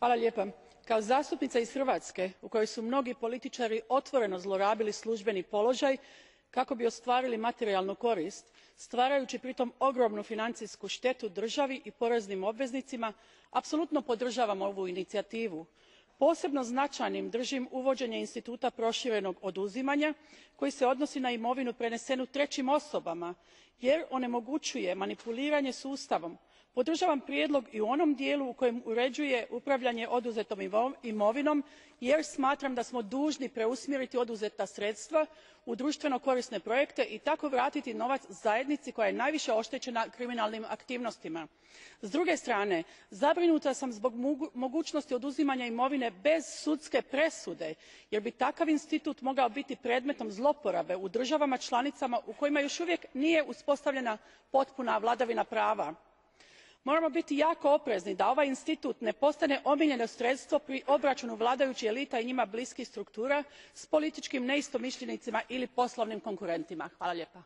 Gospodine predsjedniče, kao zastupnica iz Hrvatske u kojoj su mnogi političari otvoreno zlorabili službeni položaj kako bi ostvarili materijalnu korist, stvarajući pritom ogromnu financijsku štetu državi i poreznim obveznicima, apsolutno podržavam ovu inicijativu. Posebno značajnim držim uvođenje instituta proširenog oduzimanja koji se odnosi na imovinu prenesenu trećim osobama jer onemogućuje manipuliranje sustavom. Podržavam prijedlog i u onom dijelu u kojem uređuje upravljanje oduzetom imovinom jer smatram da smo dužni preusmjeriti oduzeta sredstva u društveno korisne projekte i tako vratiti novac zajednici koja je najviše oštećena kriminalnim aktivnostima. S druge strane, zabrinuta sam zbog mogućnosti oduzimanja imovine bez sudske presude jer bi takav institut mogao biti predmetom zlouporabe u državama članicama u kojima još uvijek nije uspostavljena potpuna vladavina prava. Moramo biti jako oprezni da ovaj institut ne postane omiljeno sredstvo pri obračunu vladajućih elita i njima bliskih struktura s političkim neistomišljenicima ili poslovnim konkurentima. Hvala lijepa.